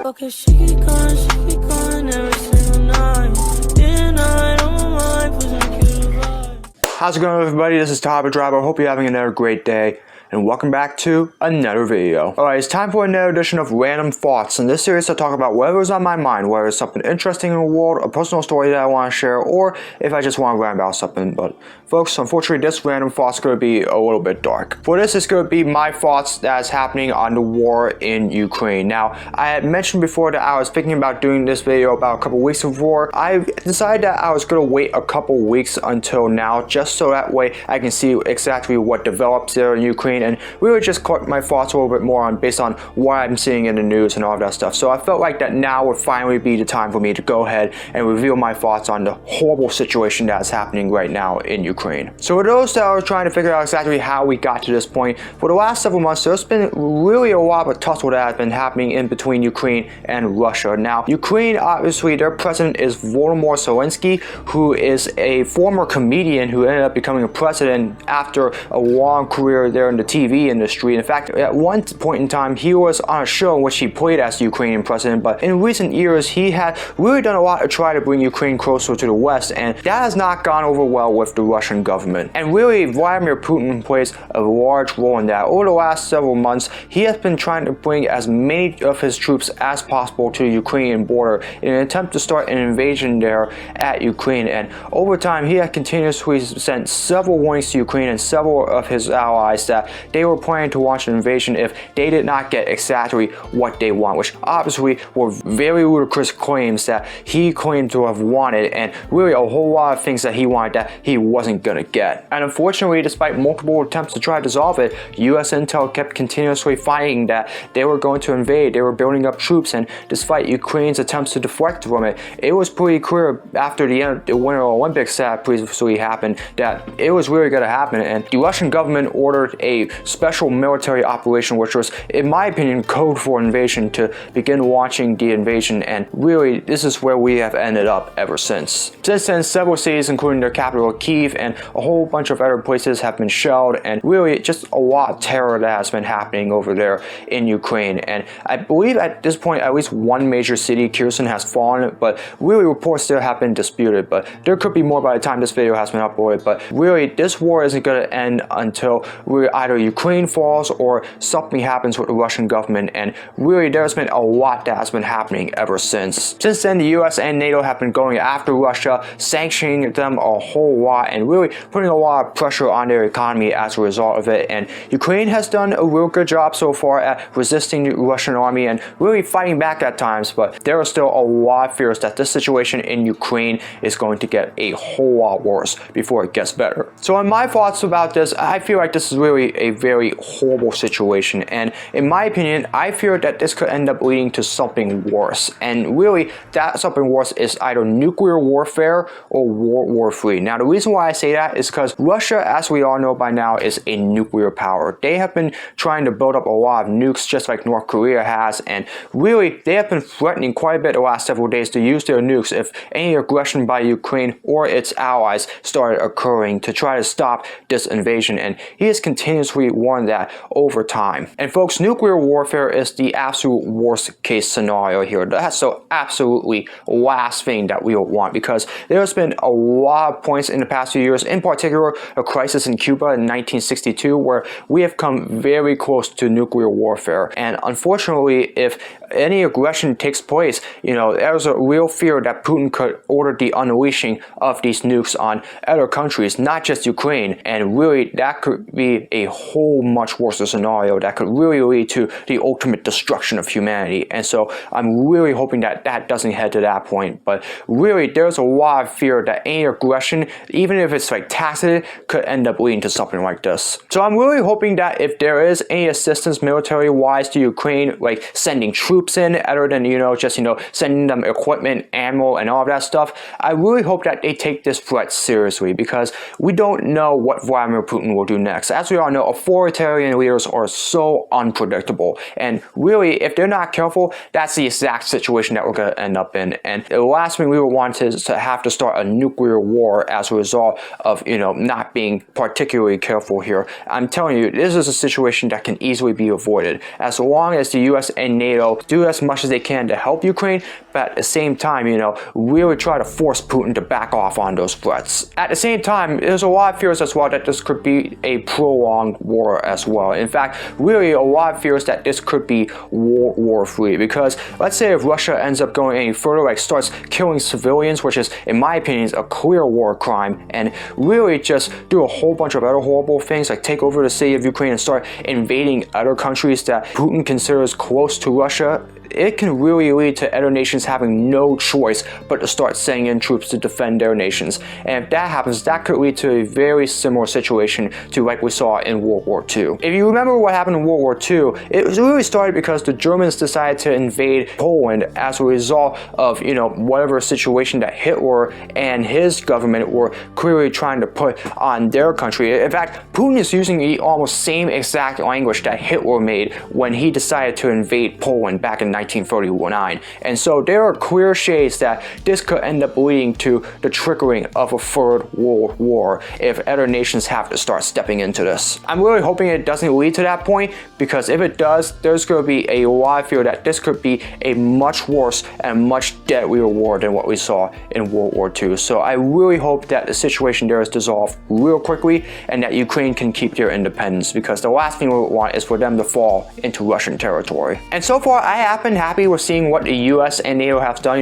Okay, she be going every single night. Day and night on my mind, pushing you to vibe. How's it going, everybody? This is Tyler Driver. Hope you're having another great day, and welcome back to another video. Alright, it's time for another edition of Random Thoughts. In this series, I talk about whatever's on my mind, whether it's something interesting in the world, a personal story that I want to share, or if I just want to rant about something. But folks, unfortunately, this Random Thoughts is going to be a little bit dark. For this, it's going to be my thoughts that's happening on the war in Ukraine. Now, I had mentioned before that I was thinking about doing this video about a couple weeks of war. I decided that I was going to wait a couple weeks until now, just so that way I can see exactly what develops there in Ukraine, and really just collect my thoughts a little bit more on based on what I'm seeing in the news and all of that stuff. So I felt like that now would finally be the time for me to go ahead and reveal my thoughts on the horrible situation that's happening right now in Ukraine. So for those that are trying to figure out exactly how we got to this point, for the last several months there's been really a lot of a tussle that has been happening in between Ukraine and Russia. Now, Ukraine, obviously, their president is Volodymyr Zelensky, who is a former comedian who ended up becoming a president after a long career there in the TV industry. In fact, at one point in time, he was on a show in which he played as the Ukrainian president, but in recent years, he had really done a lot to try to bring Ukraine closer to the West, and that has not gone over well with the Russian government. And really, Vladimir Putin plays a large role in that. Over the last several months, he has been trying to bring as many of his troops as possible to the Ukrainian border in an attempt to start an invasion there at Ukraine. And over time, he has continuously sent several warnings to Ukraine and several of his allies that they were planning to launch an invasion if they did not get exactly what they want, which obviously were very ludicrous claims that he claimed to have wanted, and really a whole lot of things that he wanted that he wasn't gonna get. And unfortunately, despite multiple attempts to try to dissolve it, US intel kept continuously finding that they were going to invade, they were building up troops, and despite Ukraine's attempts to deflect from it, it was pretty clear after the end of the Winter Olympics that previously happened that it was really gonna happen, and the Russian government ordered a special military operation, which was, in my opinion, code for invasion, to begin launching the invasion. And really, this is where we have ended up ever since. Since then, several cities, including their capital Kyiv and a whole bunch of other places, have been shelled, and really just a lot of terror that has been happening over there in Ukraine. And I believe at this point at least one major city, Kherson, has fallen, but really reports there have been disputed, but there could be more by the time this video has been uploaded. But really, this war isn't going to end until either Ukraine falls or something happens with the Russian government, and really there's been a lot that has been happening ever since. Since then, the US and NATO have been going after Russia, sanctioning them a whole lot, and really putting a lot of pressure on their economy as a result of it. And Ukraine has done a real good job so far at resisting the Russian army and really fighting back at times, but there are still a lot of fears that this situation in Ukraine is going to get a whole lot worse before it gets better. So in my thoughts about this, I feel like this is really a very horrible situation, and in my opinion, I fear that this could end up leading to something worse. And really, that something worse is either nuclear warfare or World War III. Now, the reason why I say that is because Russia, as we all know by now, is a nuclear power. They have been trying to build up a lot of nukes just like North Korea has, and really, they have been threatening quite a bit the last several days to use their nukes if any aggression by Ukraine or its allies started occurring to try to stop this invasion, and he has continuously warned that over time. And folks, nuclear warfare is the absolute worst case scenario here. That's the absolutely last thing that we would want, because there's been a lot of points in the past few years, in particular a crisis in Cuba in 1962, where we have come very close to nuclear warfare. And unfortunately, if any aggression takes place, there's a real fear that Putin could order the unleashing of these nukes on other countries, not just Ukraine. And really, that could be a whole much worse scenario that could really lead to the ultimate destruction of humanity. And so I'm really hoping that that doesn't head to that point. But really, there's a lot of fear that any aggression, even if it's like tacit, could end up leading to something like this. So I'm really hoping that if there is any assistance military-wise to Ukraine, like sending troops in, other than, just sending them equipment, ammo, and all of that stuff, I really hope that they take this threat seriously, because we don't know what Vladimir Putin will do next. As we all know, authoritarian leaders are so unpredictable, and really, if they're not careful, that's the exact situation that we're going to end up in. And the last thing we would want is to have to start a nuclear war as a result of, not being particularly careful here. I'm telling you, this is a situation that can easily be avoided as long as the US and NATO do as much as they can to help Ukraine, but at the same time, really try to force Putin to back off on those threats. At the same time, there's a lot of fears as well that this could be a prolonged war as well. In fact, really a lot of fears that this could be World War III, because let's say if Russia ends up going any further, like starts killing civilians, which is, in my opinion, is a clear war crime, and really just do a whole bunch of other horrible things, like take over the city of Ukraine and start invading other countries that Putin considers close to Russia, it can really lead to other nations having no choice but to start sending in troops to defend their nations. And if that happens, that could lead to a very similar situation to like we saw in World War II. If you remember what happened in World War II, it was really started because the Germans decided to invade Poland as a result of, whatever situation that Hitler and his government were clearly trying to put on their country. In fact, Putin is using the almost same exact language that Hitler made when he decided to invade Poland back in 1939. And so there are clear shades that this could end up leading to the triggering of a third world war if other nations have to start stepping into this. I'm really hoping it doesn't lead to that point, because if it does, there's going to be a lot of fear that this could be a much worse and much deadlier war than what we saw in World War II. So I really hope that the situation there is dissolved real quickly and that Ukraine can keep their independence, because the last thing we want is for them to fall into Russian territory. And so far, I have been happy with seeing what the US and NATO have done,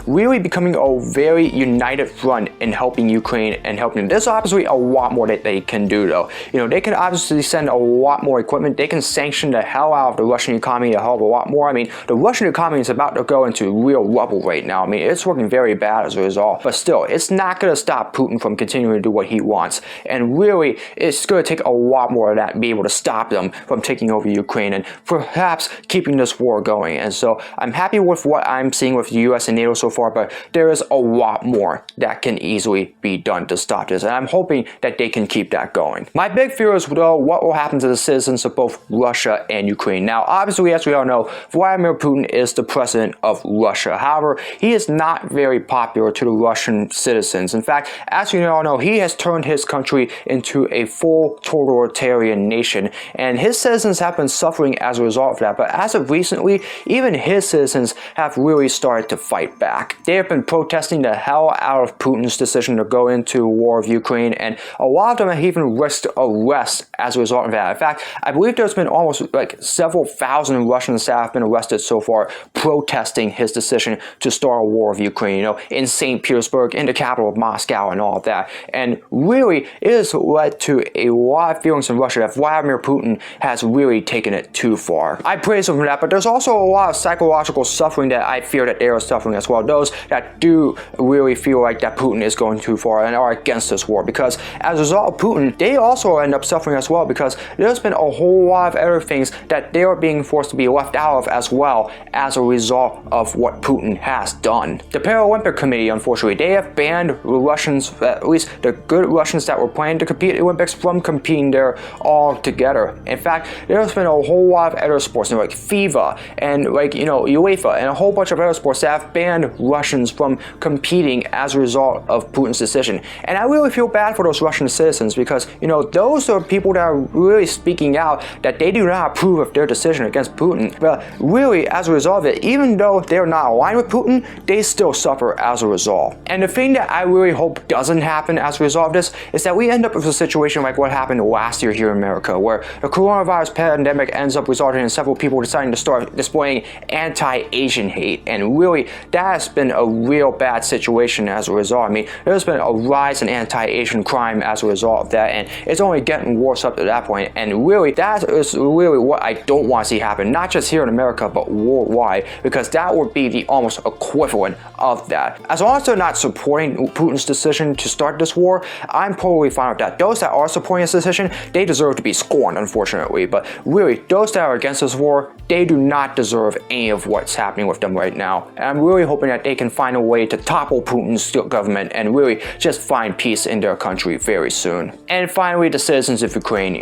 really becoming a very united front in helping Ukraine and helping them. There's obviously a lot more that they can do though. They can obviously send a lot more equipment. They can sanction the hell out of the Russian economy a hell of a lot more. I mean, the Russian economy is about to go into real rubble right now. I mean, it's working very bad as a result, but still, it's not going to stop Putin from continuing to do what he wants. And really, it's going to take a lot more of that to be able to stop them from taking over Ukraine and perhaps keeping this war going. And so I'm happy with what I'm seeing with the US and NATO so far, but there is a lot more that can easily be done to stop this, and I'm hoping that they can keep that going. My big fear is, though, what will happen to the citizens of both Russia and Ukraine. Now, obviously, as we all know, Vladimir Putin is the president of Russia. However, he is not very popular to the Russian citizens. In fact, as we all know, he has turned his country into a full totalitarian nation, and his citizens have been suffering as a result of that. But as of recently, even his citizens have really started to fight back. They have been protesting the hell out of Putin's decision to go into war with Ukraine, and a lot of them have even risked arrest as a result of that. In fact, I believe there's been almost like several thousand Russians that have been arrested so far protesting his decision to start a war with Ukraine, in St. Petersburg, in the capital of Moscow and all of that. And really, it has led to a lot of feelings in Russia that Vladimir Putin has really taken it too far. I praise him for that, but there's also a lot of psychological suffering that I fear that they are suffering as well. Those that do really feel like that Putin is going too far and are against this war, because as a result of Putin, they also end up suffering as well, because there's been a whole lot of other things that they are being forced to be left out of as well as a result of what Putin has done. The Paralympic Committee, unfortunately, they have banned Russians, at least the good Russians that were planning to compete at the Olympics, from competing there altogether. In fact, there's been a whole lot of other sports, like FIFA and UEFA and a whole bunch of other sports that have banned Russians from competing as a result of Putin's decision. And I really feel bad for those Russian citizens, because those are people that are really speaking out that they do not approve of their decision against Putin. But really, as a result of it, even though they're not aligned with Putin, they still suffer as a result. And the thing that I really hope doesn't happen as a result of this is that we end up with a situation like what happened last year here in America, where the coronavirus pandemic ends up resulting in several people deciding to start displaying anti-Asian hate. And really, that has been a real bad situation as a result. I mean, there's been a rise in anti-Asian crime as a result of that, and it's only getting worse up to that point. And really, that is really what I don't want to see happen, not just here in America, but worldwide, because that would be the almost equivalent of that. As long as they're not supporting Putin's decision to start this war, I'm totally fine with that. Those that are supporting this decision, they deserve to be scorned, unfortunately. But really, those that are against this war, they do not deserve any of what's happening with them right now. And I'm really hoping that they can find a way to topple Putin's government and really just find peace in their country very soon. And finally, the citizens of Ukraine,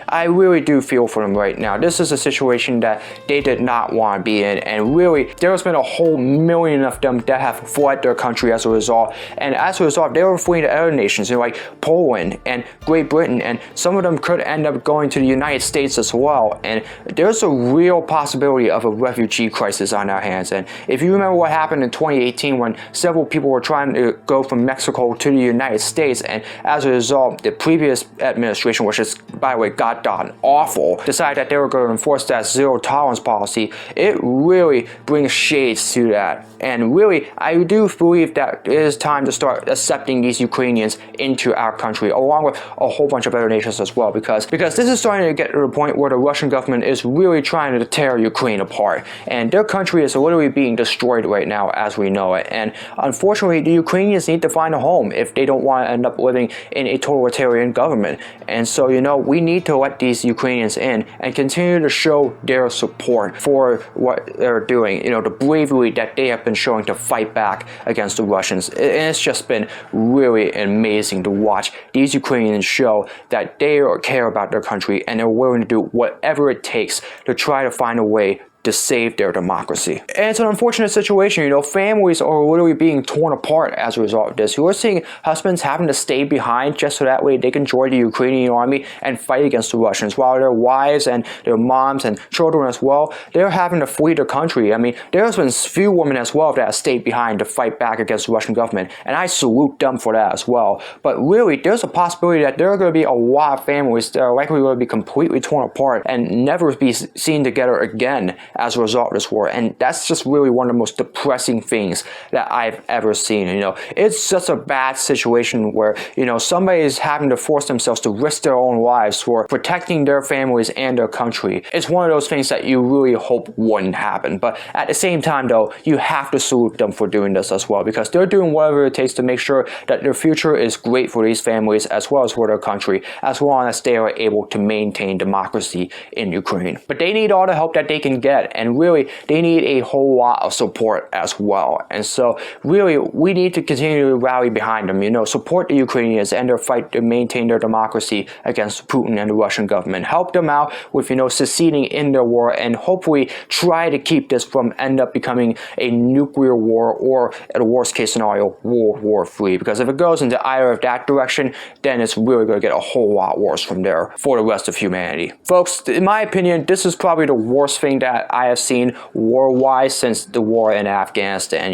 I really do feel for them right now. This is a situation that they did not want to be in, and really, there's been a whole million of them that have fled their country as a result. And as a result, they were fleeing to other nations, like Poland and Great Britain, and some of them could end up going to the United States as well. And there's a real possibility of a refugee crisis on our hands. And if you remember what happened in 2018 when several people were trying to go from Mexico to the United States, and as a result, the previous administration, which is, by the way, goddamn awful, decided that they were going to enforce that zero tolerance policy, it really brings shades to that. And really, I do believe that it is time to start accepting these Ukrainians into our country, along with a whole bunch of other nations as well, because this is starting to get to the point where the Russian government is really trying to tear Ukraine apart, and their country is literally being destroyed right now as we know it. And unfortunately, the Ukrainians need to find a home if they don't want to end up living in a totalitarian government. And so, we need to let these Ukrainians in and continue to show their support for what they're doing, the bravery that they have been showing to fight back against the Russians. And it's just been really amazing to watch these Ukrainians show that they care about their country and they're willing to do whatever it takes to try to find a way to save their democracy. And it's an unfortunate situation. Families are literally being torn apart as a result of this. We're seeing husbands having to stay behind just so that way they can join the Ukrainian army and fight against the Russians, while their wives and their moms and children as well, they're having to flee their country. There's been few women as well that have stayed behind to fight back against the Russian government, and I salute them for that as well. But really, there's a possibility that there are going to be a lot of families that are likely going to be completely torn apart and never be seen together again as a result of this war. And that's just really one of the most depressing things that I've ever seen. It's just a bad situation where, somebody is having to force themselves to risk their own lives for protecting their families and their country. It's one of those things that you really hope wouldn't happen. But at the same time, though, you have to salute them for doing this as well, because they're doing whatever it takes to make sure that their future is great for these families as well as for their country, as long as they are able to maintain democracy in Ukraine. But they need all the help that they can get, and really, they need a whole lot of support as well. And so, really, we need to continue to rally behind them, support the Ukrainians and their fight to maintain their democracy against Putin and the Russian government. Help them out with, seceding in their war, and hopefully try to keep this from end up becoming a nuclear war, or at a worst case scenario, World War III. Because if it goes into either of that direction, then it's really going to get a whole lot worse from there for the rest of humanity. Folks, in my opinion, this is probably the worst thing that I have seen war-wise since the war in Afghanistan.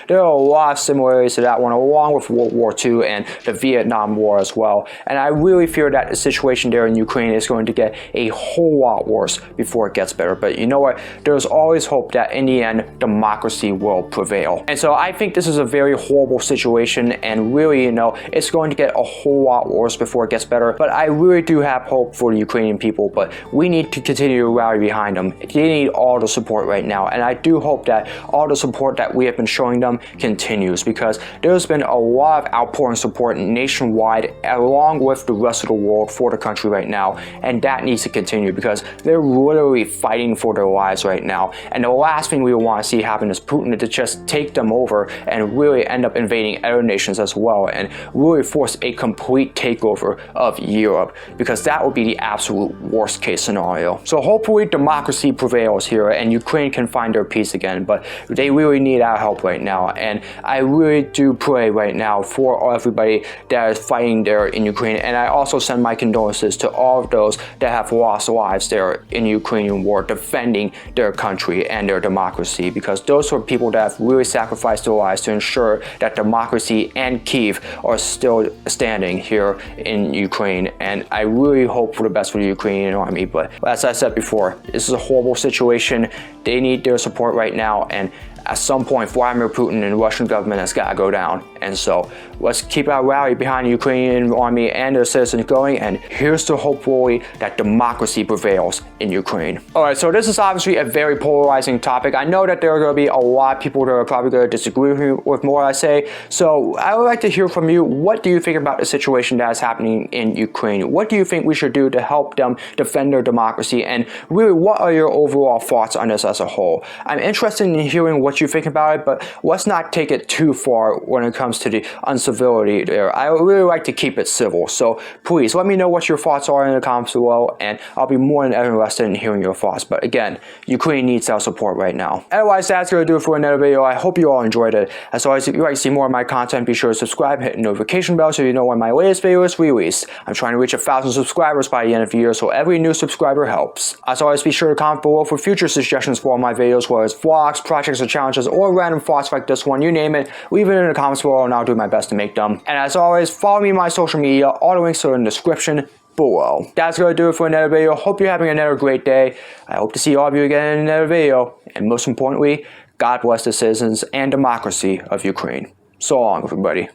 There are a lot of similarities to that one, along with World War II and the Vietnam War as well. And I really fear that the situation there in Ukraine is going to get a whole lot worse before it gets better. But you know what? There's always hope that in the end, democracy will prevail. And so I think this is a very horrible situation, and really, it's going to get a whole lot worse before it gets better. But I really do have hope for the Ukrainian people, but we need to continue to rally behind them. They need all the support right now, and I do hope that all the support that we have been showing them continues, because there's been a lot of outpouring support nationwide along with the rest of the world for the country right now, and that needs to continue because they're literally fighting for their lives right now. And the last thing we want to see happen is Putin to just take them over and really end up invading other nations as well, and really force a complete takeover of Europe, because that would be the absolute worst case scenario. So hopefully democracy prevails here and Ukraine can find their peace again, but they really need our help right now. And I really do pray right now for everybody that is fighting there in Ukraine, and I also send my condolences to all of those that have lost lives there in the Ukrainian war defending their country and their democracy, because those are people that have really sacrificed their lives to ensure that democracy and Kyiv are still standing here in Ukraine. And I really hope for the best for the Ukrainian army, but as I said before, this is a horrible situation. They need their support right now, and at some point Vladimir Putin and the Russian government has got to go down. And so let's keep our rally behind the Ukrainian army and their citizens going, and here's to hopefully that democracy prevails in Ukraine. Alright, so this is obviously a very polarizing topic. I know that there are going to be a lot of people that are probably going to disagree with more I say, so I would like to hear from you. What do you think about the situation that is happening in Ukraine? What do you think we should do to help them defend their democracy, and really what are your overall thoughts on this as a whole? I'm interested in hearing what you think about it, but let's not take it too far when it comes to the uncivility there. I would really like to keep it civil, so please let me know what your thoughts are in the comments below, and I'll be more than ever interested in hearing your thoughts. But again, Ukraine needs our support right now. Otherwise, that's going to do it for another video. I hope you all enjoyed it. As always, if you'd like to see more of my content, be sure to subscribe, hit the notification bell so you know when my latest video is released. I'm trying to reach 1,000 subscribers by the end of the year, so every new subscriber helps. As always, be sure to comment below for future future suggestions for my videos, whether it's vlogs, projects or challenges, or random thoughts like this one, you name it, leave it in the comments below and I'll do my best to make them. And as always, follow me on my social media, all the links are in the description below. That's gonna do it for another video. Hope you're having another great day. I hope to see all of you again in another video. And most importantly, God bless the citizens and democracy of Ukraine. So long, everybody.